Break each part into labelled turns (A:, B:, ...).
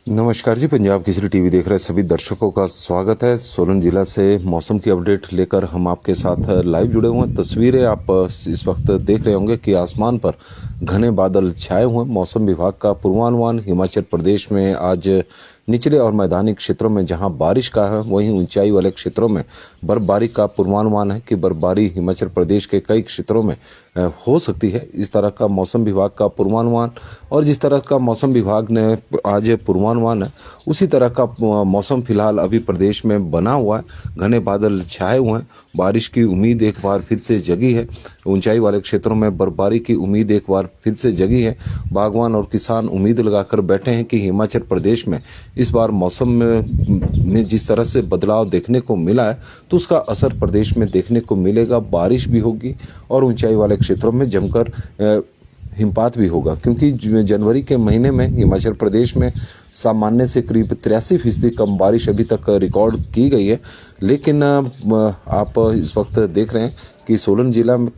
A: नमस्कार जी, पंजाब केसरी टीवी देख रहे सभी दर्शकों का स्वागत है। सोलन जिला से मौसम की अपडेट लेकर हम आपके साथ लाइव जुड़े हुए हैं। तस्वीरें आप इस वक्त देख रहे होंगे कि आसमान पर घने बादल छाए हुए हैं। मौसम विभाग का पूर्वानुमान हिमाचल प्रदेश में आज निचले और मैदानी क्षेत्रों में जहां बारिश का है, वहीं ऊंचाई वाले क्षेत्रों में बर्फबारी का पूर्वानुमान है कि बर्फबारी हिमाचल प्रदेश के कई क्षेत्रों में हो सकती है। इस तरह का मौसम विभाग का पूर्वानुमान, और जिस तरह का मौसम विभाग ने आज पूर्वानुमान है, उसी तरह का मौसम फिलहाल अभी प्रदेश में बना हुआ है। घने बादल छाए हुए हैं, बारिश की उम्मीद एक बार फिर से जगी है। ऊंचाई वाले क्षेत्रों में बर्फबारी की उम्मीद एक बार फिर से जगी है। बागवान और किसान उम्मीद लगाकर बैठे हैं कि हिमाचल प्रदेश में इस बार मौसम में जिस तरह से बदलाव देखने को मिला है, तो उसका असर प्रदेश में देखने को मिलेगा। बारिश भी होगी और ऊंचाई वाले क्षेत्रों में जमकर हिमपात भी होगा, क्योंकि जनवरी के महीने में हिमाचल प्रदेश में सामान्य से करीब 83% कम बारिश अभी तक रिकॉर्ड की गई है। लेकिन आप इस वक्त देख रहे हैं कि सोलन जिला में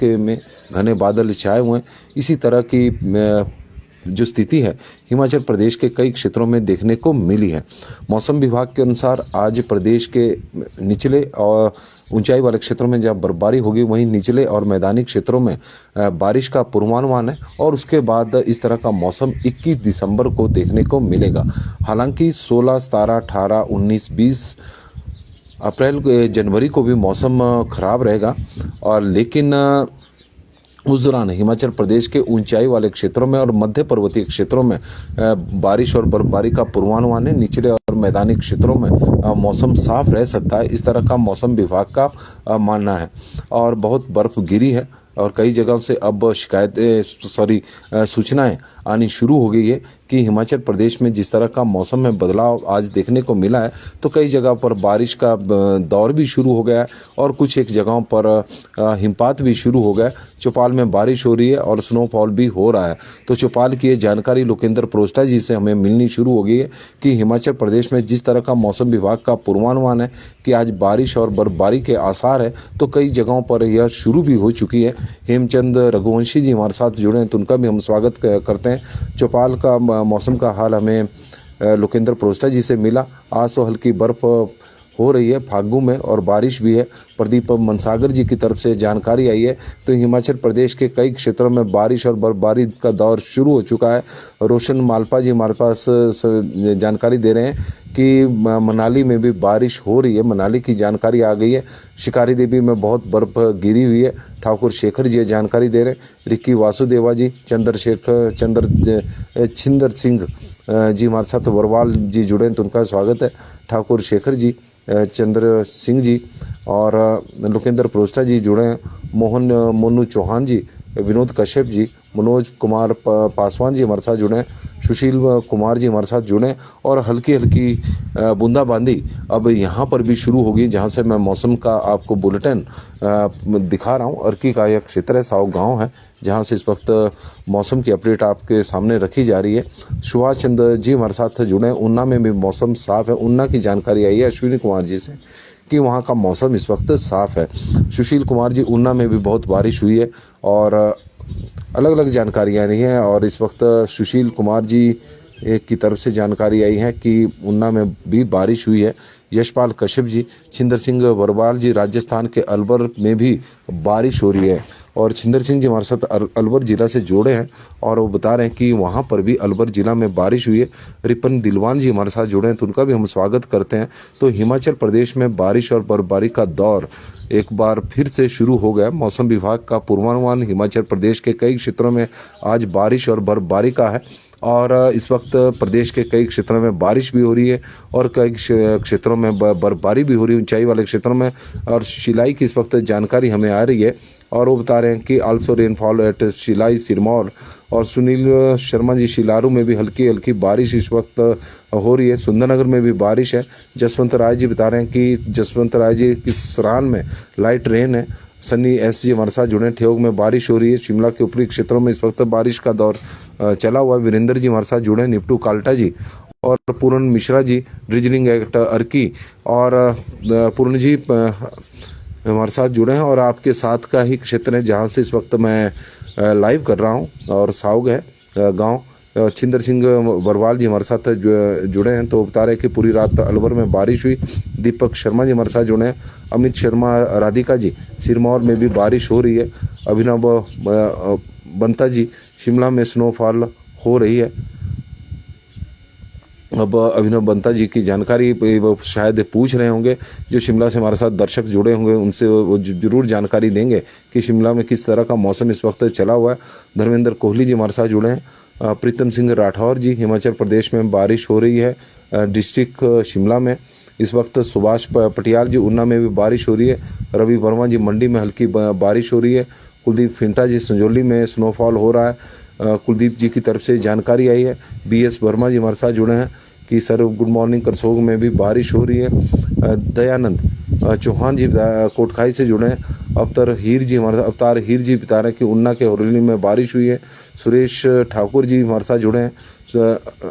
A: घने बादल छाए हुए हैं। इसी तरह की जो स्थिति है हिमाचल प्रदेश के कई क्षेत्रों में देखने को मिली है। मौसम विभाग के अनुसार आज प्रदेश के निचले और ऊंचाई वाले क्षेत्रों में जब बर्फबारी होगी, वहीं निचले और मैदानी क्षेत्रों में बारिश का पूर्वानुमान है। और उसके बाद इस तरह का मौसम 21 दिसंबर को देखने को मिलेगा। हालांकि 16, 17, 18, 19, 20 अप्रैल जनवरी को भी मौसम खराब रहेगा, और लेकिन उस दौरान हिमाचल प्रदेश के ऊंचाई वाले क्षेत्रों में और मध्य पर्वतीय क्षेत्रों में बारिश और बर्फबारी का पूर्वानुमान है। निचले और मैदानी क्षेत्रों में मौसम साफ रह सकता है, इस तरह का मौसम विभाग का मानना है। और बहुत बर्फ गिरी है और कई जगहों से अब सूचनाएं आनी शुरू हो गई है कि हिमाचल प्रदेश में जिस तरह का मौसम में बदलाव आज देखने को मिला है, तो कई जगह पर बारिश का दौर भी शुरू हो गया है और कुछ एक जगहों पर हिमपात भी शुरू हो गया। चौपाल में बारिश हो रही है और स्नोफॉल भी हो रहा है। तो चौपाल की ये जानकारी लोकेंद्र प्रोस्टा जी से हमें मिलनी शुरू हो गई है कि हिमाचल प्रदेश में जिस तरह का मौसम विभाग का पूर्वानुमान है कि आज बारिश और बर्फबारी के आसार है, तो कई जगहों पर यह शुरू भी हो चुकी है। हेमचंद रघुवंशी जी हमारे साथ जुड़े हैं, तो उनका भी हम स्वागत करते हैं। चौपाल का मौसम का हाल हमें लोकेंद्र प्रोस्टा जी से मिला। आज तो हल्की बर्फ हो रही है फागू में और बारिश भी है। प्रदीप मनसागर जी की तरफ से जानकारी आई है तो हिमाचल प्रदेश के कई क्षेत्रों में बारिश और बर्फबारी का दौर शुरू हो चुका है। रोशन मालपा जी हमारे पास जानकारी दे रहे हैं कि मनाली में भी बारिश हो रही है। मनाली की जानकारी आ गई है। शिकारी देवी में बहुत बर्फ गिरी हुई है। ठाकुर शेखर जी जानकारी दे रहे हैं। रिक्की वासुदेवा जी, छिंदर सिंह जी हमारे साथ वरवाल जी जुड़े हैं, तो उनका स्वागत है। ठाकुर शेखर जी, चंद्र सिंह जी और लोकेंद्र प्रोस्टा जी जुड़े हैं। मोनू चौहान जी, विनोद कश्यप जी, मनोज कुमार पासवान जी हमारे साथ जुड़े हैं। सुशील कुमार जी हमारे साथ जुड़े हैं। और हल्की हल्की बूंदाबांदी अब यहाँ पर भी शुरू होगी, जहाँ से मैं मौसम का आपको बुलेटिन दिखा रहा हूँ। अर्की का यह क्षेत्र है, साव गांव है, जहाँ से इस वक्त मौसम की अपडेट आपके सामने रखी जा रही है। सुभाष चंद्र जी हमारे साथ जुड़े हैं। ऊना में भी मौसम साफ है। ऊना की जानकारी आई है अश्विनी कुमार जी से कि वहाँ का मौसम इस वक्त साफ है। सुशील कुमार जी, ऊना में भी बहुत बारिश हुई है और अलग अलग जानकारियाँ रही हैं। और इस वक्त सुशील कुमार जी की तरफ से जानकारी आई है कि ऊना में भी बारिश हुई है। यशपाल कश्यप जी, छिंदर सिंह वरवाल जी, राजस्थान के अलवर में भी बारिश हो रही है। और छिंदर सिंह जी हमारे साथ अलवर जिला से जोड़े हैं और वो बता रहे हैं कि वहाँ पर भी अलवर जिला में बारिश हुई है। रिपन दिलवान जी हमारे साथ जुड़े हैं, तो उनका भी हम स्वागत करते हैं। तो हिमाचल प्रदेश में बारिश और बर्फबारी का दौर एक बार फिर से शुरू हो गया। मौसम विभाग का पूर्वानुमान हिमाचल प्रदेश के कई क्षेत्रों में आज बारिश और बर्फबारी का है। और इस वक्त प्रदेश के कई क्षेत्रों में बारिश भी हो रही है और कई क्षेत्रों में बर्फबारी भी हो रही है, ऊंचाई वाले क्षेत्रों में। और शिलाई की इस वक्त जानकारी हमें आ रही है और वो बता रहे हैं कि also rainfall at Shillai Sirmaur. और सुनील शर्मा जी, शिलारू में भी हल्की हल्की बारिश इस वक्त हो रही है। सुंदरनगर में भी बारिश है। जसवंत राय जी बता रहे हैं कि जसवंत राय जी की सरान में लाइट रेन है। सन्नी एस जी हमारे साथ जुड़े, ठेयोग में बारिश हो रही है। शिमला के ऊपरी क्षेत्रों में इस वक्त बारिश का दौर चला हुआ है। वीरेंद्र जी हमारे साथ जुड़े, निपटू काल्टा जी और पूर्ण मिश्रा जी, ड्रिजलिंग एक्ट अर्की और पूर्ण जी हमारे साथ जुड़े हैं। और आपके साथ का ही क्षेत्र है जहाँ से इस वक्त मैं लाइव कर रहा हूँ और साउग है। गांव। छिंदर सिंह बरवाल जी हमारे साथ जुड़े हैं, तो बता रहे हैं कि पूरी रात अलवर में बारिश हुई। दीपक शर्मा जी हमारे साथ जुड़े हैं। अमित शर्मा राधिका जी सिरमौर में भी बारिश हो रही है। अभिनव बंता जी शिमला में स्नोफॉल हो रही है। अब अभिनव बंता जी की जानकारी वो शायद पूछ रहे होंगे, जो शिमला से हमारे साथ दर्शक जुड़े होंगे उनसे वो जरूर जानकारी देंगे कि शिमला में किस तरह का मौसम इस वक्त चला हुआ है। धर्मेंद्र कोहली जी हमारे साथ जुड़े हैं। प्रीतम सिंह राठौर जी हिमाचल प्रदेश में बारिश हो रही है। डिस्ट्रिक्ट शिमला में इस वक्त सुभाष पटियाल जी ऊना में भी बारिश हो रही है। रवि वर्मा जी मंडी में हल्की बारिश हो रही है। कुलदीप फिंटा जी संजौली में स्नोफॉल हो रहा है। कुलदीप जी की तरफ से जानकारी आई है। BS वर्मा जी हमारे साथ जुड़े हैं कि सर गुड मॉर्निंग करसोग में भी बारिश हो रही है। दयानंद चौहान जी कोटखाई से जुड़े हैं। अवतार हीर जी बता रहे हैं कि ऊना के औरेली में बारिश हुई है। सुरेश ठाकुर जी हमारे साथ जुड़े हैं।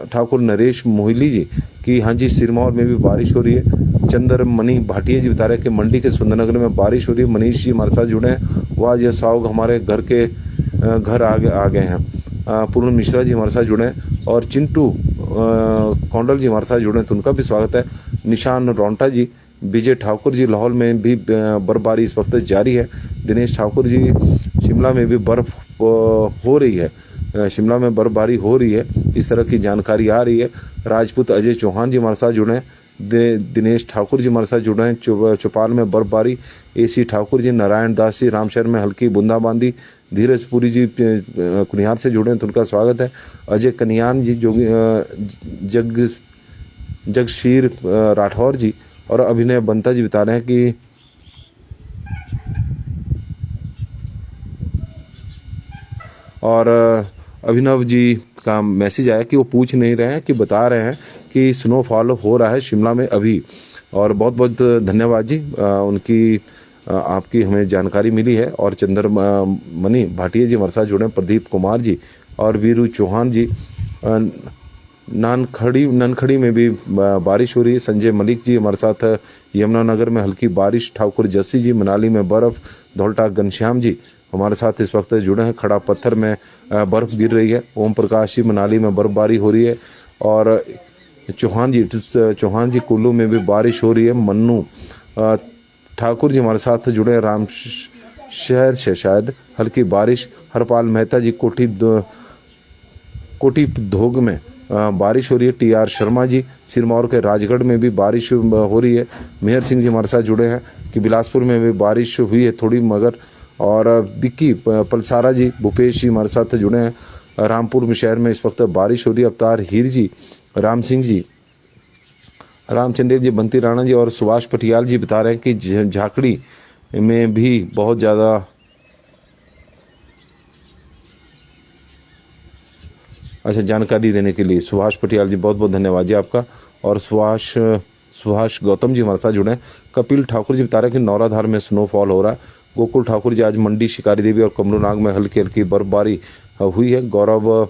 A: ठाकुर नरेश मोहिली जी कि हाँ जी सिरमौर में भी बारिश हो रही है। चंद्र मणि भाटिया जी बता रहे हैं कि मंडी के सुंदरनगर में बारिश हो रही है। मनीष जी हमारे साथ जुड़े हैं। वाह ये साउग हमारे घर आ गए हैं। पूर्ण मिश्रा जी हमारे साथ जुड़े हैं और चिंटू कौंडल जी हमारे साथ जुड़े हैं, तो उनका भी स्वागत है। निशान रोंटा जी, विजय ठाकुर जी लाहौल में भी बर्फबारी इस वक्त जारी है। दिनेश ठाकुर जी शिमला में भी बर्फ हो रही है। शिमला में बर्फबारी हो रही है, इस तरह की जानकारी आ रही है। राजपूत अजय चौहान जी हमारे साथ जुड़े हैं। दिनेश ठाकुर जी हमारे साथ जुड़े हैं। चौपाल में बर्फबारी। AC ठाकुर जी, नारायण दास जी रामशहर में हल्की बूंदाबांदी। धीरज पुरी जी कुनिहार से जुड़े हैं, तो उनका स्वागत है। अजय कनियान जी जो जगशीर राठौर जी और अभिनव बंता जी बता रहे हैं कि और अभिनव जी का मैसेज आया कि वो पूछ नहीं रहे हैं, कि बता रहे हैं कि स्नोफॉल हो रहा है शिमला में अभी। और बहुत बहुत धन्यवाद जी, उनकी आपकी हमें जानकारी मिली है। और चंद्रमणि भाटिया जी हमारे साथ जुड़े हैं। प्रदीप कुमार जी और वीरू चौहान जी ननखड़ी में भी बारिश हो रही है। संजय मलिक जी हमारे साथ यमुनानगर में हल्की बारिश। ठाकुर जस्सी जी मनाली में बर्फ। धौलटा घनश्याम जी हमारे साथ इस वक्त जुड़े हैं। खड़ा पत्थर में बर्फ गिर रही है। ओम प्रकाश जी मनाली में बर्फबारी हो रही है। और चौहान जी कुल्लू में भी बारिश हो रही है। मन्नू ठाकुर जी हमारे साथ जुड़े हैं। राम शहर से शायद हल्की बारिश। हरपाल मेहता जी कोटी धोग में बारिश हो रही है। TR शर्मा जी सिरमौर के राजगढ़ में भी बारिश हो रही है। मेहर सिंह जी हमारे साथ जुड़े हैं कि बिलासपुर में भी बारिश हुई है थोड़ी मगर। और विक्की पलसारा जी भूपेश जी हमारे साथ जुड़े हैं। रामपुर शहर में इस वक्त बारिश हो रही है। अवतार हीर जी, राम सिंह जी, रामचंद्र जी, बंती राणा जी और सुभाष पटियाल जी बता रहे हैं कि झाकड़ी में भी बहुत ज़्यादा अच्छा जानकारी देने के लिए सुभाष पटियाल जी बहुत बहुत धन्यवाद जी आपका। और सुभाष गौतम जी हमारे साथ जुड़े हैं। कपिल ठाकुर जी बता रहे हैं कि नौराधार में स्नोफॉल हो रहा है। गोकुल ठाकुर जी आज मंडी शिकारी देवी और कमरूनाग में हल्की हल्की बर्फबारी हुई है। गौरव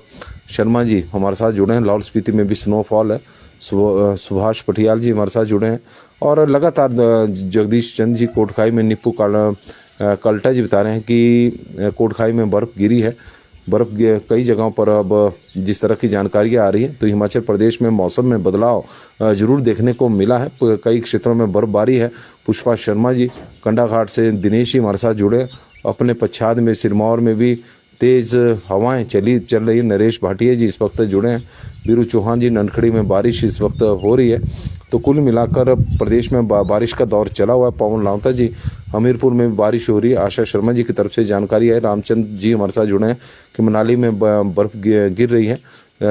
A: शर्मा जी हमारे साथ जुड़े हैं। लाहौल स्पीति में भी स्नोफॉल है। सुभाष पटियाल जी हमारे साथ जुड़े हैं। और लगातार जगदीश चंद जी कोटखाई में, निप्पू कल्टा जी बता रहे हैं कि कोटखाई में बर्फ गिरी है। बर्फ कई जगहों पर अब जिस तरह की जानकारियाँ आ रही है, तो हिमाचल प्रदेश में मौसम में बदलाव जरूर देखने को मिला है। कई क्षेत्रों में बर्फबारी है। पुष्पा शर्मा जी कंडाघाट से, दिनेश जी हमारे साथ जुड़े। अपने पच्छाद में सिरमौर में भी तेज हवाएं चल रही है। नरेश भाटिया जी इस वक्त जुड़े हैं। वीरू चौहान जी ननखड़ी में बारिश इस वक्त हो रही है। तो कुल मिलाकर प्रदेश में बारिश का दौर चला हुआ है। पवन लावता जी हमीरपुर में बारिश हो रही है। आशा शर्मा जी की तरफ से जानकारी है। रामचंद्र जी हमारे साथ जुड़े हैं कि मनाली में बर्फ गिर रही है।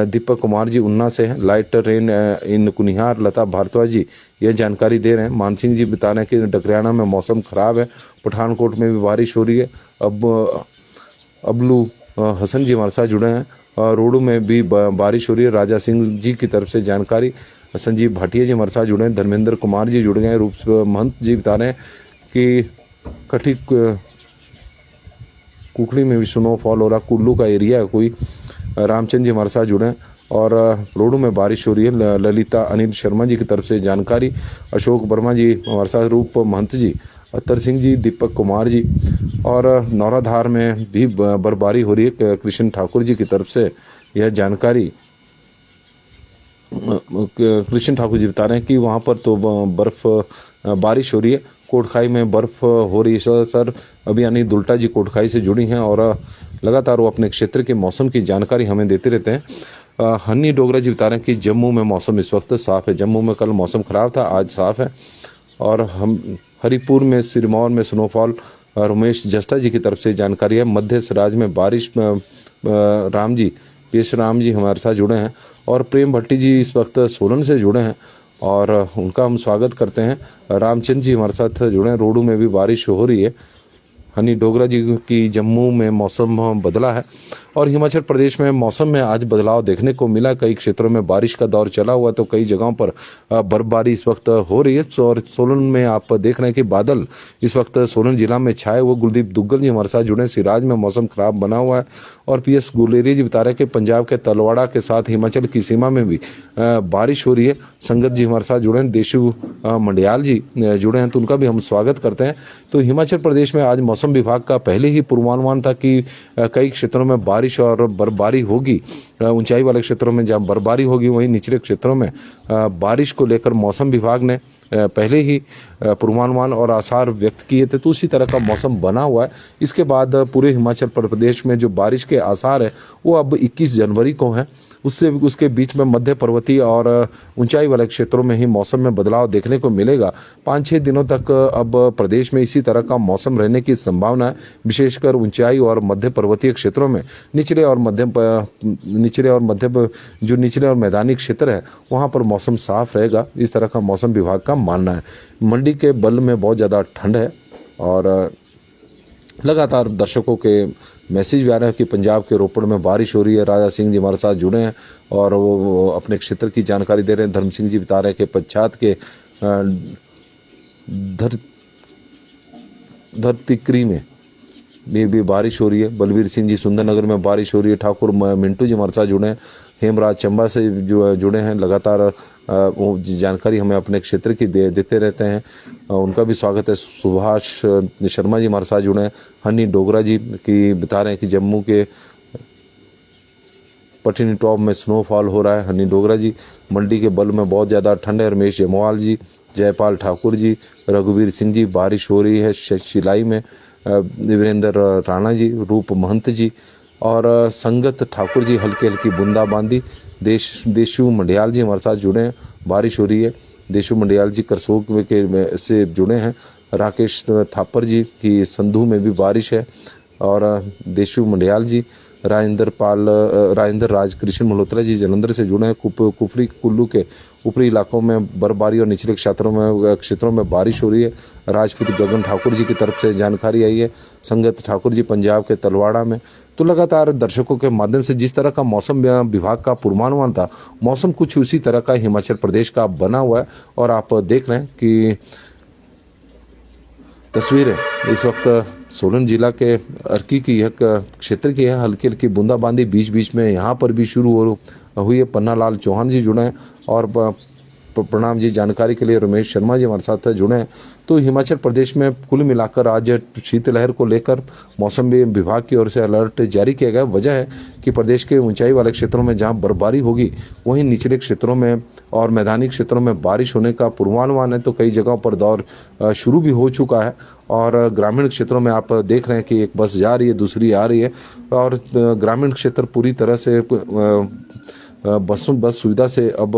A: दीपक कुमार जी ऊना से हैं। लाइट रेन इन कुनिहार। लता भारद्वाज जी यह जानकारी दे रहे हैं। मानसिंह जी बता रहे हैं कि डकरियाना में मौसम खराब है। पठानकोट में भी बारिश हो रही है। अबलू हसन जी हमारे साथ जुड़े हैं। रोडू में भी बारिश हो रही है। राजा सिंह जी की तरफ से जानकारी। संजीव भाटिया जी हमारे साथ जुड़े हैं। धर्मेंद्र कुमार जी जुड़ गए हैं। रूप महंत जी बता रहे हैं कि कठी कुकड़ी में भी स्नोफॉल हो रहा। कुल्लू का एरिया है कोई। रामचंद्र जी हमारे साथ जुड़े हैं। और रोडों में बारिश हो रही है। ललिता अनिल शर्मा जी की तरफ से जानकारी, अशोक वर्मा जी हमारे साथ, रूप महंत जी, अत्तर सिंह जी, दीपक कुमार जी, और नौराधार में भी बर्फबारी हो रही है। कृष्ण ठाकुर जी की तरफ से यह जानकारी कृष्ण ठाकुर जी बता रहे हैं कि वहाँ पर तो बर्फ बारिश हो रही है, कोटखाई में बर्फ हो रही है। सर अभी यानी दुल्टा जी कोटखाई से जुड़ी हैं और लगातार वो अपने क्षेत्र के मौसम की जानकारी हमें देते रहते हैं। हन्नी डोगरा जी बता रहे हैं कि जम्मू में मौसम इस वक्त साफ है। जम्मू में कल मौसम खराब था, आज साफ है। और हम हरिपुर में, सिरमौर में स्नोफॉल। रमेश जस्टा जी की तरफ से जानकारी है। मध्य सराज में बारिश में राम जी, पेश राम जी हमारे साथ जुड़े हैं। और प्रेम भट्टी जी इस वक्त सोलन से जुड़े हैं और उनका हम स्वागत करते हैं। रामचंद्र जी हमारे साथ जुड़े हैं। रोडू में भी बारिश हो रही है। हनी डोगरा जी की जम्मू में मौसम बदला है और हिमाचल प्रदेश में मौसम में आज बदलाव देखने को मिला। कई क्षेत्रों में बारिश का दौर चला हुआ, तो कई जगहों पर बर्फबारी इस वक्त हो रही है। और सोलन में आप देख रहे हैं कि बादल इस वक्त सोलन जिला में छाए हुए। गुलदीप दुग्गल जी हमारे साथ जुड़े। सिराज में मौसम खराब बना हुआ है। और पीएस गुलेरिया जी बता रहे हैं कि पंजाब के तलवाड़ा के साथ हिमाचल की सीमा में भी बारिश हो रही है। संगत जी हमारे साथ जुड़े हैं। देशु मंडियाल जी जुड़े हैं, तो उनका भी हम स्वागत करते हैं। तो हिमाचल प्रदेश में आज मौसम विभाग का पहले ही पूर्वानुमान था कि कई क्षेत्रों में बारिश और बर्फबारी होगी। ऊंचाई वाले क्षेत्रों में जहां बर्फबारी होगी, वहीं निचले क्षेत्रों में बारिश को लेकर मौसम विभाग ने पहले ही पूर्वानुमान और आसार व्यक्त किए थे। तो उसी तरह का मौसम बना हुआ है। इसके बाद पूरे हिमाचल प्रदेश में जो बारिश के आसार है वो अब 21 जनवरी को है। उसके बीच में मध्य पर्वतीय और ऊंचाई वाले क्षेत्रों में ही मौसम में बदलाव देखने को मिलेगा। 5-6 दिनों तक अब प्रदेश में इसी तरह का मौसम रहने की संभावना है। विशेषकर ऊंचाई और मध्य पर्वतीय क्षेत्रों में, निचले और मैदानी क्षेत्र है, वहां पर मौसम साफ रहेगा। इस तरह का मौसम विभाग का मानना है। मंडी के बल्ह में बहुत ज़्यादा ठंड है और लगातार दर्शकों के मैसेज भी आ रहे हैं कि पंजाब के रोपड़ में बारिश हो रही है। राजा सिंह जी हमारे साथ जुड़े हैं और वो अपने क्षेत्र की जानकारी दे रहे हैं। धर्म सिंह जी बता रहे हैं कि पच्छाद के धरतिकरी में भी बारिश हो रही है। बलवीर सिंह जी सुंदरनगर में बारिश हो रही है। ठाकुर मिंटू जी हमारे साथ जुड़े हैं। हेमराज चंबा से जो जुड़े हैं, लगातार वो जानकारी हमें अपने क्षेत्र की देते रहते हैं, उनका भी स्वागत है। सुभाष शर्मा जी हमारे साथ जुड़े हैं। हनी डोगरा जी की बता रहे हैं कि जम्मू के पटिनी टॉप में स्नोफॉल हो रहा है। हनी डोगरा जी, मंडी के बल में बहुत ज़्यादा ठंड है। रमेश जयमवाल जी, जयपाल ठाकुर जी, रघुवीर सिंह जी, बारिश हो रही है शिलाई में। वीरेंद्र राणा जी, रूप महंत जी और संगत ठाकुर जी, हल्की हल्की बूंदाबांदी। देशु मंडियाल जी हमारे साथ जुड़े हैं, बारिश हो रही है। देशु मंडियाल जी करसोग के से जुड़े हैं। राकेश थापर जी की संधू में भी बारिश है और देशु मंडियाल जी, राजेंद्र राज कृष्ण मल्होत्रा जी जलंधर से जुड़े हैं। कुफरी कुल्लू के ऊपरी इलाकों में बर्फबारी और निचले क्षेत्रों में बारिश हो रही है। राजपूत गगन ठाकुर जी की तरफ से जानकारी आई है। संगत ठाकुर जी पंजाब के तलवाड़ा में। तो लगातार दर्शकों के माध्यम से जिस तरह का मौसम विभाग का पूर्वानुमान था, मौसम कुछ उसी तरह का हिमाचल प्रदेश का बना हुआ है। और आप देख रहे हैं कि तस्वीरें इस वक्त सोलन जिला के अर्की की एक क्षेत्र की है। हल्की हल्की बूंदाबांदी बीच बीच में यहाँ पर भी शुरू हुई है। पन्ना लाल चौहान जी जुड़े हैं और प्रणाम जी, जानकारी के लिए रमेश शर्मा जी हमारे साथ जुड़े हैं। तो हिमाचल प्रदेश में कुल मिलाकर आज शीतलहर को लेकर मौसम विभाग की ओर से अलर्ट जारी किया गया। वजह है कि प्रदेश के ऊंचाई वाले क्षेत्रों में जहां बर्फबारी होगी, वहीं निचले क्षेत्रों में और मैदानी क्षेत्रों में बारिश होने का पूर्वानुमान है। तो कई जगहों पर दौर शुरू भी हो चुका है और ग्रामीण क्षेत्रों में आप देख रहे हैं कि एक बस जा रही है, दूसरी आ रही है और ग्रामीण क्षेत्र पूरी तरह से बस सुविधा से अब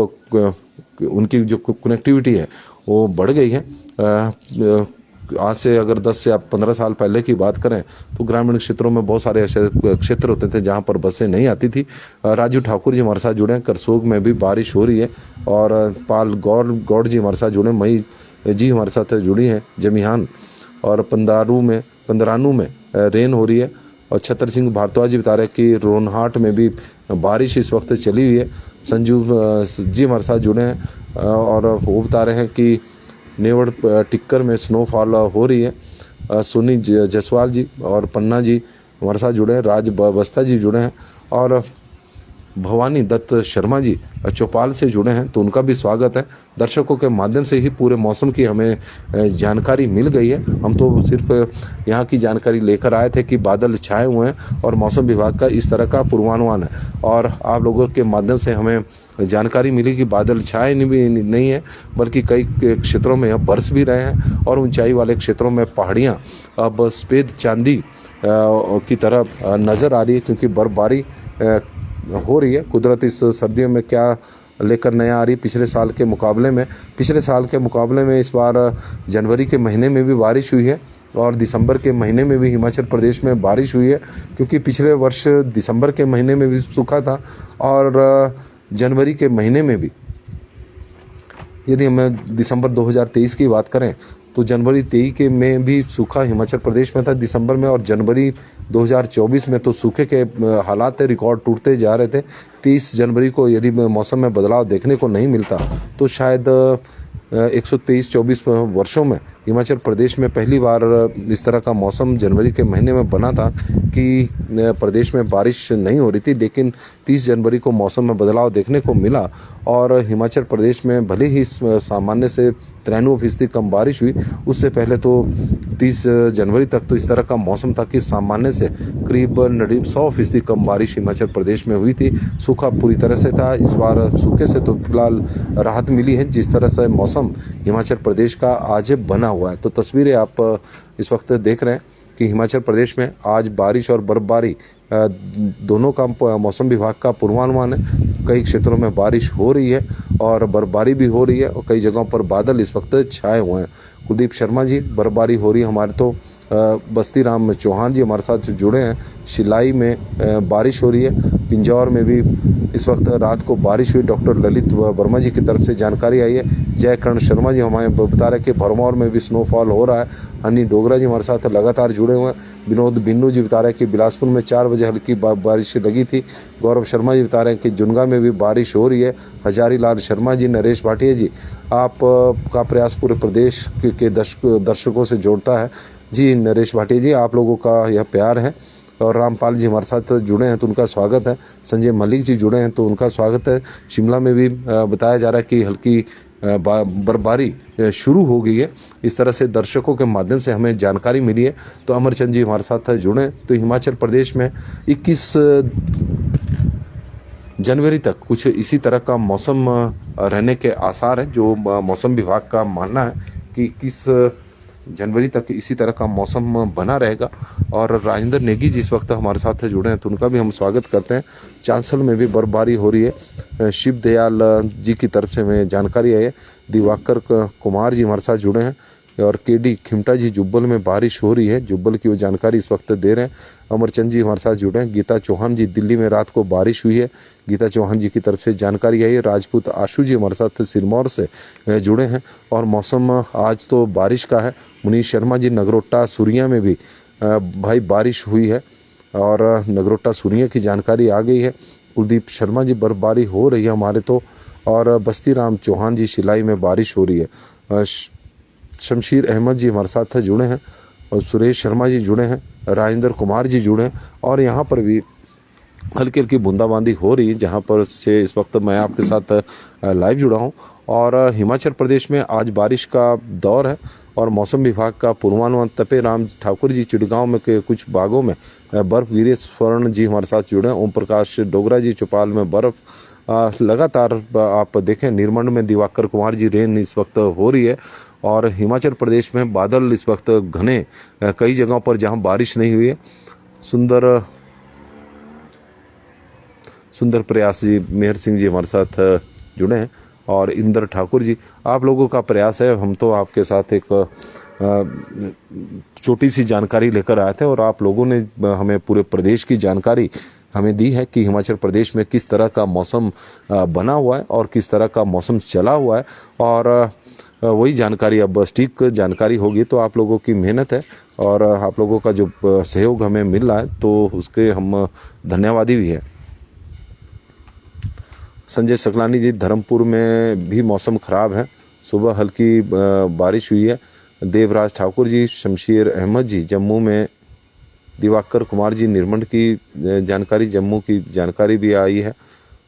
A: उनकी जो कनेक्टिविटी है वो बढ़ गई है। आज से अगर 10 से 15 साल पहले की बात करें तो ग्रामीण क्षेत्रों में बहुत सारे ऐसे क्षेत्र होते थे जहां पर बसें नहीं आती थी। राजू ठाकुर जी हमारे साथ जुड़े हैं। करसोग में भी बारिश हो रही है और पाल गौड़ जी हमारे साथ जुड़े, मई जी हमारे साथ जुड़ी हैं। जमीहान और पंदरानू में रेन हो रही है। और छतर सिंह भारद्वाज जी बता रहे हैं कि रोनहाट में भी बारिश इस वक्त चली हुई है। संजू जी हमारे साथ जुड़े हैं और वो बता रहे हैं कि नेवड़ टिक्कर में स्नोफॉल हो रही है। सोनी जसवाल जी और पन्ना जी हमारे साथ जुड़े हैं। राज बस्ता जी जुड़े हैं और भवानी दत्त शर्मा जी चौपाल से जुड़े हैं, तो उनका भी स्वागत है। दर्शकों के माध्यम से ही पूरे मौसम की हमें जानकारी मिल गई है। हम तो सिर्फ यहाँ की जानकारी लेकर आए थे कि बादल छाए हुए हैं और मौसम विभाग का इस तरह का पूर्वानुमान है, और आप लोगों के माध्यम से हमें जानकारी मिली कि बादल छाए नहीं है, बल्कि कई क्षेत्रों में बरस भी रहे हैं, और ऊंचाई वाले क्षेत्रों में पहाड़ियाँ अब सफ़ेद चांदी की तरह नज़र आ रही है, क्योंकि बर्फबारी हो रही है। कुदरत इस सर्दियों में क्या लेकर नया आ रही है। पिछले साल के मुकाबले में इस बार जनवरी के महीने में भी बारिश हुई है, और दिसंबर के महीने में भी हिमाचल प्रदेश में बारिश हुई है, क्योंकि पिछले वर्ष दिसंबर के महीने में भी सूखा था, और जनवरी के महीने में भी, यदि हम दिसंबर 2023 की बात करें तो जनवरी 23 के में भी सूखा हिमाचल प्रदेश में था दिसंबर में, और जनवरी 2024 में तो सूखे के हालात रिकॉर्ड टूटते जा रहे थे। 30 जनवरी को यदि मौसम में बदलाव देखने को नहीं मिलता तो शायद 123-24 वर्षों में हिमाचल प्रदेश में पहली बार इस तरह का मौसम जनवरी के महीने में बना था कि प्रदेश में बारिश नहीं हो रही थी, लेकिन 30 जनवरी को मौसम में बदलाव देखने को मिला, और हिमाचल प्रदेश में भले ही सामान्य से 93% कम बारिश हुई, उससे पहले तो 30 जनवरी तक तो इस तरह का मौसम था कि सामान्य से करीब 100% कम बारिश हिमाचल प्रदेश में हुई थी। सूखा पूरी तरह से था। इस बार सूखे से तो फिलहाल राहत मिली है। जिस तरह से मौसम हिमाचल प्रदेश का आज बना हुआ है, तो तस्वीरें आप इस वक्त देख रहे हैं कि हिमाचल प्रदेश में आज बारिश और बर्फबारी दोनों का मौसम विभाग का पूर्वानुमान है। कई क्षेत्रों में बारिश हो रही है और बर्फबारी भी हो रही है, और कई जगहों पर बादल इस वक्त छाए हुए हैं। कुलदीप शर्मा जी, बर्फबारी हो रही है हमारे तो बस्ती राम चौहान जी हमारे साथ जुड़े हैं। शिलाई में बारिश हो रही है। पिंजौर में भी इस वक्त रात को बारिश हुई। डॉक्टर ललित वर्मा जी की तरफ से जानकारी आई है। जयकर्ण शर्मा जी हमारे बता रहे कि भरमौर में भी स्नोफॉल हो रहा है। हनी डोगरा जी हमारे साथ लगातार जुड़े हुए हैं। विनोद बिन्नू जी बता रहे हैं कि बिलासपुर में 4 बजे हल्की बारिश लगी थी। गौरव शर्मा जी बता रहे हैं कि जुनगा में भी बारिश हो रही है। हजारी लाल शर्मा जी, नरेश भाटिया जी, आप का प्रयास पूरे प्रदेश के दर्शकों से जोड़ता है। जी नरेश भाटिया जी, आप लोगों का यह प्यार है। और रामपाल जी हमारे साथ जुड़े हैं तो उनका स्वागत है। संजय मलिक जी जुड़े हैं तो उनका स्वागत है। शिमला में भी बताया जा रहा है कि हल्की बर्फबारी शुरू हो गई है। इस तरह से दर्शकों के माध्यम से हमें जानकारी मिली है। तो अमरचंद जी हमारे साथ जुड़े हैं। तो हिमाचल प्रदेश में 21 जनवरी तक कुछ इसी तरह का मौसम रहने के आसार हैं, जो मौसम विभाग का मानना है कि 21 जनवरी तक इसी तरह का मौसम बना रहेगा। और राजेंद्र नेगी जी इस वक्त हमारे साथ जुड़े हैं तो उनका भी हम स्वागत करते हैं। चांसल में भी बर्फबारी हो रही है। शिव दयाल जी की तरफ से हमें जानकारी आई है। दिवाकर कुमार जी हमारे साथ जुड़े हैं, और केडी खिमटा जी, जुब्बल में बारिश हो रही है। जुब्बल की वो जानकारी इस वक्त दे रहे हैं। अमरचंद जी हमारे साथ जुड़े हैं। गीता चौहान जी, दिल्ली में रात को बारिश हुई है। गीता चौहान जी की तरफ से जानकारी आई है। राजपूत आशु जी हमारे साथ सिरमौर से जुड़े हैं, और मौसम आज तो बारिश का है। मुनीश शर्मा जी, नगरोटा सुरिया में भी भाई बारिश हुई है, और नगरोटा सुरिया की जानकारी आ गई है। कुलदीप शर्मा जी, बर्फबारी हो रही है हमारे तो, और बस्ती राम चौहान जी, शिलाई में बारिश हो रही है। शमशीर अहमद जी हमारे साथ जुड़े हैं, और सुरेश शर्मा जी जुड़े हैं। राजेंद्र कुमार जी जुड़े हैं, और यहाँ पर भी हल्की हल्की बूंदाबांदी हो रही है, जहाँ पर से इस वक्त मैं आपके साथ लाइव जुड़ा हूँ। और हिमाचल प्रदेश में आज बारिश का दौर है, और मौसम विभाग का पूर्वानुमान तपे राम ठाकुर जी, चिड़गांव में के कुछ भागों में बर्फ गिरी। स्वर्ण जी हमारे साथ जुड़े हैं। ओम प्रकाश डोगरा जी, चौपाल में बर्फ लगातार आप देखें। निर्मंड में दिवाकर कुमार जी, रेन इस वक्त हो रही है। और हिमाचल प्रदेश में बादल इस वक्त घने, कई जगहों पर जहां बारिश नहीं हुई है। सुंदर प्रयास जी, मेहर सिंह जी हमारे साथ जुड़े हैं, और इंदर ठाकुर जी, आप लोगों का प्रयास है। हम तो आपके साथ एक छोटी सी जानकारी लेकर आए थे, और आप लोगों ने हमें पूरे प्रदेश की जानकारी हमें दी है कि हिमाचल प्रदेश में किस तरह का मौसम बना हुआ है और किस तरह का मौसम चला हुआ है। और वही जानकारी अब सटीक जानकारी होगी तो आप लोगों की मेहनत है, और आप लोगों का जो सहयोग हमें मिल रहा है तो उसके हम धन्यवादी भी है। संजय सकलानी जी, धर्मपुर में भी मौसम खराब है, सुबह हल्की बारिश हुई है। देवराज ठाकुर जी, शमशीर अहमद जी, जम्मू में दिवाकर कुमार जी, निर्मंड की जानकारी, जम्मू की जानकारी भी आई है।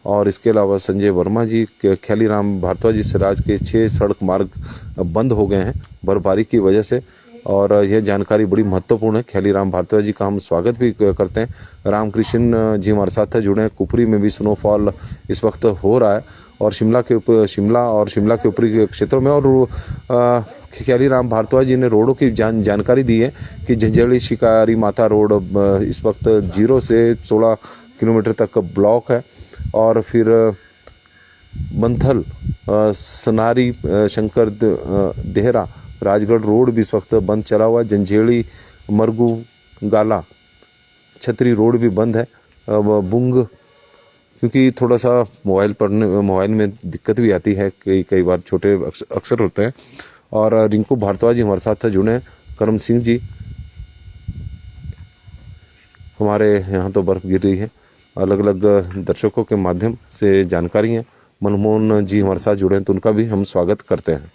A: और इसके अलावा संजय वर्मा जी, ख्यालीराम भारद्वाज जी सिराज के 6 सड़क मार्ग बंद हो गए हैं बर्फबारी की वजह से। और यह जानकारी बड़ी महत्वपूर्ण है। ख्यालीराम भारद्वाज जी का हम स्वागत भी करते हैं। रामकृष्ण जी हमारे साथ जुड़े हैं। कुफरी में भी स्नोफॉल इस वक्त हो रहा है और शिमला के ऊपरी क्षेत्रों में। और ख्यालीराम भारद्वाज जी ने रोडों की जानकारी दी है कि झंझेड़ी शिकारी माता रोड इस वक्त 0 से 16 किलोमीटर तक ब्लॉक है। और फिर मंथल सनारी शंकर देहरा राजगढ़ रोड भी इस वक्त बंद चला हुआ है। जंझेड़ी मरगू गाला छतरी रोड भी बंद है। बुंग, क्योंकि थोड़ा सा मोबाइल में दिक्कत भी आती है, कई बार छोटे अक्षर होते हैं। और रिंकू भारद्वाज जी हमारे साथ जुड़े हैं। करम सिंह जी, हमारे यहाँ तो बर्फ गिर रही है। अलग अलग दर्शकों के माध्यम से जानकारी है। मनमोहन जी हमारे साथ जुड़े हैं, तो उनका भी हम स्वागत करते हैं।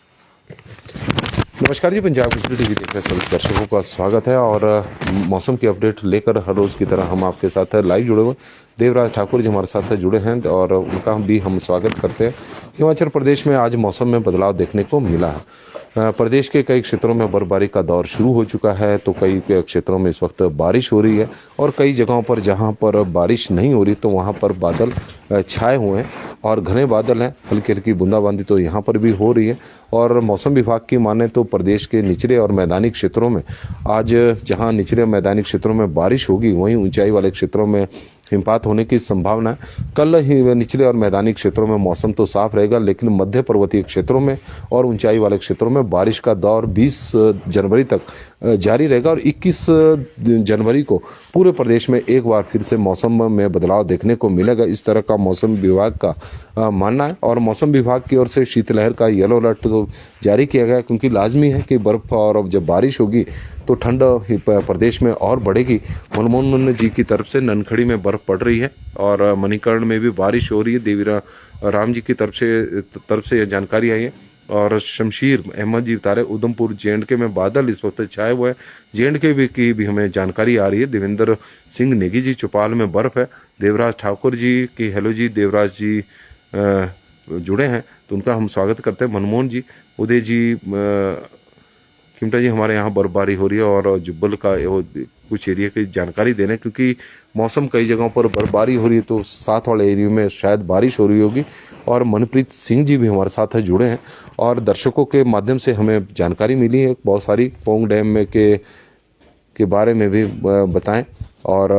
A: नमस्कार जी, पंजाब केसरी टीवी देख रहे सभी दर्शकों का स्वागत है। और मौसम की अपडेट लेकर हर रोज की तरह हम आपके साथ लाइव जुड़े हुए। देवराज ठाकुर जी हमारे साथ जुड़े हैं और उनका भी हम स्वागत करते हैं। हिमाचल प्रदेश में आज मौसम में बदलाव देखने को मिला है। प्रदेश के कई क्षेत्रों में बर्फबारी का दौर शुरू हो चुका है, तो कई क्षेत्रों में इस वक्त बारिश हो रही है। और कई जगहों पर जहां पर बारिश नहीं हो रही तो वहां पर बादल छाए हुए हैं और घने बादल हैं। हल्की हल्की बूंदाबांदी तो यहाँ पर भी हो रही है। और मौसम विभाग की माने तो प्रदेश के निचले और मैदानी क्षेत्रों में आज जहां निचले मैदानी क्षेत्रों में बारिश होगी, वहीं ऊंचाई वाले क्षेत्रों में हिमपात होने की संभावना है। कल ही निचले और मैदानी क्षेत्रों में मौसम तो साफ रहेगा, लेकिन मध्य पर्वतीय क्षेत्रों में और ऊंचाई वाले क्षेत्रों में बारिश का दौर 20 जनवरी तक जारी रहेगा। और 21 जनवरी को पूरे प्रदेश में एक बार फिर से मौसम में बदलाव देखने को मिलेगा, इस तरह का मौसम विभाग का मानना है। और मौसम विभाग की ओर से शीतलहर का येलो अलर्ट तो जारी किया गया, क्योंकि लाजमी है कि बर्फ और जब बारिश होगी तो ठंड प्रदेश में और बढ़ेगी। मनमोहन जी की तरफ से ननखड़ी में बर्फ पड़ रही है और मणिकर्ण में भी बारिश हो रही है। देवीरा राम जी की तरफ से यह जानकारी आई है। और शमशीर अहमद जी बता रहे उधमपुर जे.एंड.के में बादल इस वक्त छाए हुए हैं। जे.एंड.के की भी हमें जानकारी आ रही है। देवेंद्र सिंह नेगी जी चौपाल में बर्फ है। देवराज ठाकुर जी की हेलो जी, देवराज जी जुड़े हैं तो उनका हम स्वागत करते हैं। मनमोहन जी, उदय जी किमटा जी, हमारे यहाँ बर्फबारी हो रही है और जुब्बल का कुछ एरिया की जानकारी दे रहे हैं, क्योंकि मौसम कई जगहों पर बर्फबारी हो रही है तो साथ वाले एरिया में शायद बारिश हो रही होगी। और मनप्रीत सिंह जी भी हमारे साथ जुड़े हैं और दर्शकों के माध्यम से हमें जानकारी मिली है बहुत सारी। पोंग डैम में के बारे में भी बताएं और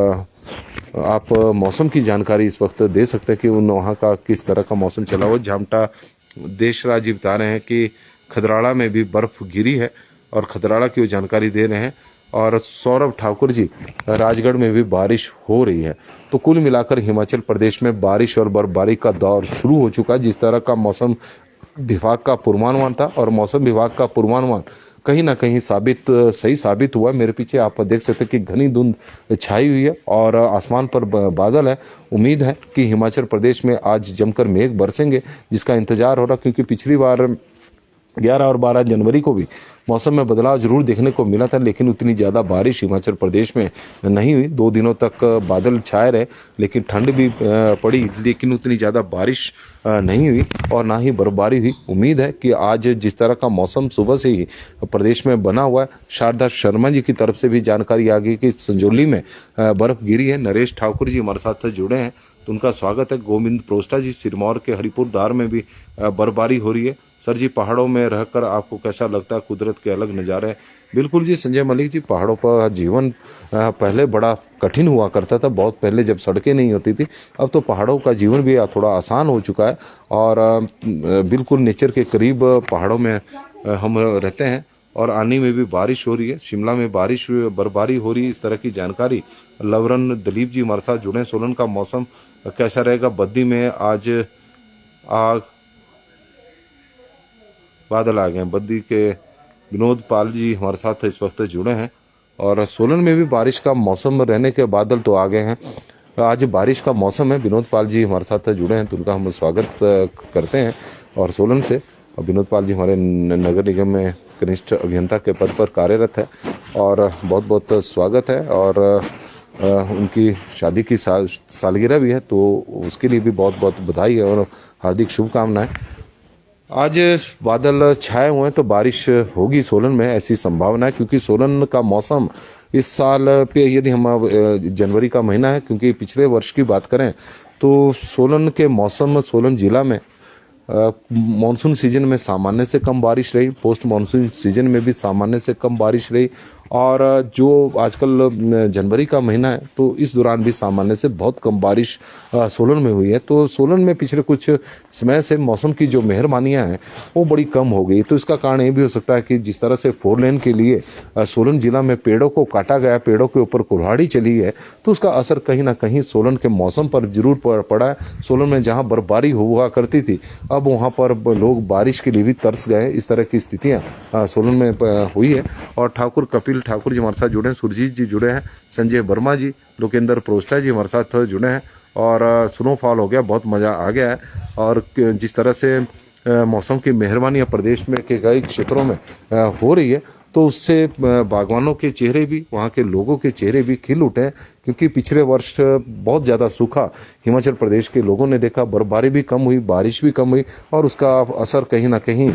A: आप मौसम की जानकारी इस वक्त दे सकते हैं कि वहाँ का किस तरह का मौसम चला हुआ। झामटा देशराज जी बता रहे हैं कि खदराड़ा में भी बर्फ गिरी है और खदराड़ा की वो जानकारी दे रहे हैं। और सौरभ ठाकुर जी, राजगढ़ में भी बारिश हो रही है। तो कुल मिलाकर हिमाचल प्रदेश में बारिश और बर्फबारी का दौर शुरू हो चुका है। जिस तरह का मौसम विभाग का पूर्वानुमान था, और मौसम विभाग का पूर्वानुमान कहीं ना कहीं सही साबित हुआ। मेरे पीछे आप देख सकते हैं कि घनी धुंध छाई हुई है और आसमान पर बादल है। उम्मीद है कि हिमाचल प्रदेश में आज जमकर मेघ बरसेंगे, जिसका इंतजार हो रहा, क्योंकि पिछली बार 11 और 12 जनवरी को भी मौसम में बदलाव जरूर देखने को मिला था, लेकिन उतनी ज़्यादा बारिश हिमाचल प्रदेश में नहीं हुई। 2 दिनों तक बादल छाए रहे, लेकिन ठंड भी पड़ी, लेकिन उतनी ज़्यादा बारिश नहीं हुई और ना ही बर्फबारी हुई। उम्मीद है कि आज जिस तरह का मौसम सुबह से ही प्रदेश में बना हुआ है, शारदा शर्मा जी की तरफ से भी जानकारी आ गई कि संजौली में बर्फ गिरी है। नरेश ठाकुर जी हमारे साथ जुड़े हैं तो उनका स्वागत है। गोविंद प्रोस्टा जी, सिरमौर के हरिपुर दार में भी बर्फबारी हो रही है। सर जी, पहाड़ों में रहकर आपको कैसा लगता है? कुदरत के अलग नज़ारे। बिल्कुल जी संजय मलिक जी, पहाड़ों पर जीवन पहले बड़ा कठिन हुआ करता था, बहुत पहले जब सड़कें नहीं होती थी। अब तो पहाड़ों का जीवन भी थोड़ा आसान हो चुका है और बिल्कुल नेचर के करीब पहाड़ों में हम रहते हैं। और आने में भी बारिश हो रही है। शिमला में बर्फबारी हो रही है, इस तरह की जानकारी। लवरन दलीप जी हमारे साथ जुड़े। सोलन का मौसम कैसा रहेगा? बद्दी में आज बादल आ गए। बद्दी के विनोद पाल जी हमारे साथ इस वक्त जुड़े हैं और सोलन में भी बारिश का मौसम रहने के बादल तो आ गए हैं। आज बारिश का मौसम है। विनोद पाल जी हमारे साथ जुड़े हैं तो उनका हम स्वागत करते हैं। और सोलन से विनोद पाल जी हमारे नगर निगम में कनिष्ठ अभियंता के पद पर कार्यरत है और बहुत बहुत स्वागत है। और उनकी शादी की सालगिरह भी है, तो उसके लिए भी बहुत बहुत बधाई है और हार्दिक शुभकामनाएं। आज बादल छाए हुए हैं तो बारिश होगी सोलन में, ऐसी संभावना है, क्योंकि सोलन का मौसम इस साल पे, यदि हम जनवरी का महीना है, क्योंकि पिछले वर्ष की बात करें तो सोलन के मौसम, सोलन जिला में मानसून सीजन में सामान्य से कम बारिश रही, पोस्ट मानसून सीजन में भी सामान्य से कम बारिश रही, और जो आजकल जनवरी का महीना है तो इस दौरान भी सामान्य से बहुत कम बारिश सोलन में हुई है। तो सोलन में पिछले कुछ समय से मौसम की जो मेहरबानियां हैं वो बड़ी कम हो गई। तो इसका कारण ये भी हो सकता है कि जिस तरह से 4 लेन के लिए सोलन जिला में पेड़ों को काटा गया, पेड़ों के ऊपर कुल्हाड़ी चली है, तो उसका असर कहीं ना कहीं सोलन के मौसम पर जरूर पड़ा है। सोलन में जहां बर्फबारी हुआ करती थी, अब वहां पर लोग बारिश के लिए भी तरस गए। इस तरह की स्थितियां सोलन में हुई है। और ठाकुर कपिल ठाकुर जी हमारे साथ जुड़े हैं, सुरजीत जी जुड़े हैं, संजय वर्मा जी, लोकेंद्र प्रोस्टा जी हमारे साथ जुड़े हैं। और स्नोफॉल हो गया, बहुत मज़ा आ गया है। और जिस तरह से मौसम की मेहरबानी प्रदेश में के कई क्षेत्रों में हो रही है, तो उससे बागवानों के चेहरे भी, वहाँ के लोगों के चेहरे भी खिल उठे हैं, क्योंकि पिछले वर्ष बहुत ज़्यादा सूखा हिमाचल प्रदेश के लोगों ने देखा, बर्फबारी भी कम हुई, बारिश भी कम हुई, और उसका असर कहीं ना कहीं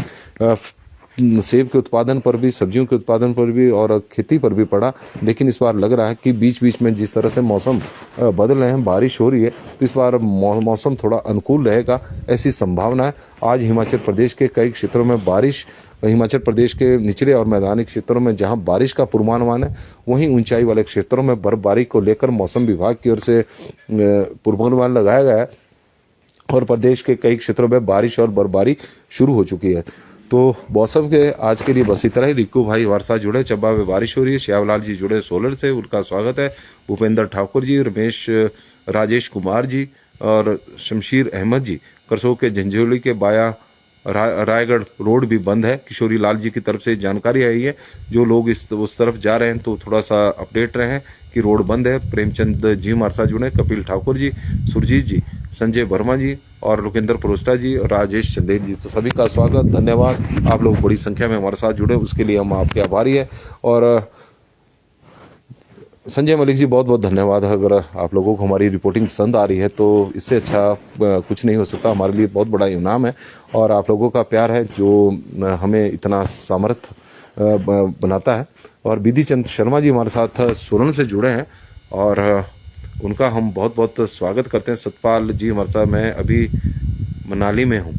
A: सेब के उत्पादन पर भी, सब्जियों के उत्पादन पर भी और खेती पर भी पड़ा। लेकिन इस बार लग रहा है कि बीच बीच में जिस तरह से मौसम बदल रहे हैं, बारिश हो रही है, तो इस बार मौसम थोड़ा अनुकूल रहेगा, ऐसी संभावना है। आज हिमाचल प्रदेश के कई क्षेत्रों में बारिश, हिमाचल प्रदेश के निचले और मैदानी क्षेत्रों में जहां बारिश का पूर्वानुमान है, वहीं ऊंचाई वाले क्षेत्रों में बर्फबारी को लेकर मौसम विभाग की ओर से पूर्वानुमान लगाया गया है, और प्रदेश के कई क्षेत्रों में बारिश और बर्फबारी शुरू हो चुकी है। तो मौसम के आज के लिए बस इतना ही। रिक्कू भाई हमारे साथ जुड़े, चंबा में बारिश हो रही है। श्यामलाल जी जुड़े सोलन से, उनका स्वागत है। भूपेंद्र ठाकुर जी, रमेश, राजेश कुमार जी और शमशीर अहमद जी, करसोग के झंझोली के बाया रायगढ़ रोड भी बंद है। किशोरी लाल जी की तरफ से जानकारी आई है, जो लोग उस तरफ जा रहे हैं तो थोड़ा सा अपडेट रहें कि रोड बंद है। प्रेमचंद जी हमारे साथ जुड़े, कपिल ठाकुर जी, सुरजीत जी, संजय वर्मा जी और लोकेंद्र प्रोस्टा जी और राजेश चंदेल जी, तो सभी का स्वागत, धन्यवाद। आप लोग बड़ी संख्या में हमारे साथ जुड़े, उसके लिए हम आपके आभारी हैं। और संजय मलिक जी, बहुत बहुत धन्यवाद। अगर आप लोगों को हमारी रिपोर्टिंग पसंद आ रही है तो इससे अच्छा कुछ नहीं हो सकता, हमारे लिए बहुत बड़ा इनाम है। और आप लोगों का प्यार है जो हमें इतना सामर्थ्य बनाता है। और विधि चंद शर्मा जी हमारे साथ सोलन से जुड़े हैं, और उनका हम बहुत बहुत स्वागत करते हैं। सतपाल जी हमारे साथ, मैं अभी मनाली में हूँ,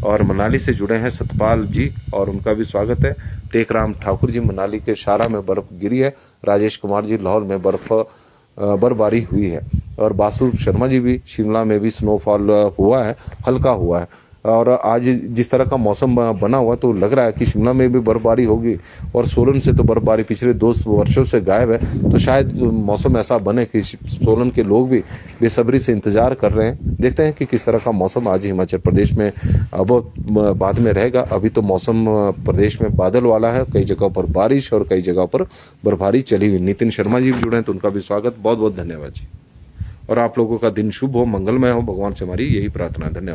A: और मनाली से जुड़े हैं सतपाल जी, और उनका भी स्वागत है। टेकराम ठाकुर जी, मनाली के शारा में बर्फ गिरी है। राजेश कुमार जी, लाहौल में बर्फबारी हुई है। और बासु शर्मा जी भी, शिमला में भी स्नोफॉल हुआ है, हल्का हुआ है। और आज जिस तरह का मौसम बना हुआ, तो लग रहा है कि शिमला में भी बर्फबारी होगी। और सोलन से तो बर्फबारी पिछले 2 वर्षों से गायब है, तो शायद मौसम ऐसा बने कि सोलन के लोग भी बेसब्री से इंतजार कर रहे हैं। देखते हैं कि किस तरह का मौसम आज हिमाचल प्रदेश में अब बाद में रहेगा। अभी तो मौसम प्रदेश में बादल वाला है, कई जगहों पर बारिश और कई जगहों पर बर्फबारी चली हुई। नितिन शर्मा जी भी जुड़े हैं, तो उनका भी स्वागत, बहुत बहुत धन्यवाद जी। और आप लोगों का दिन शुभ हो, मंगलमय हो, भगवान से हमारी यही प्रार्थना है। धन्यवाद।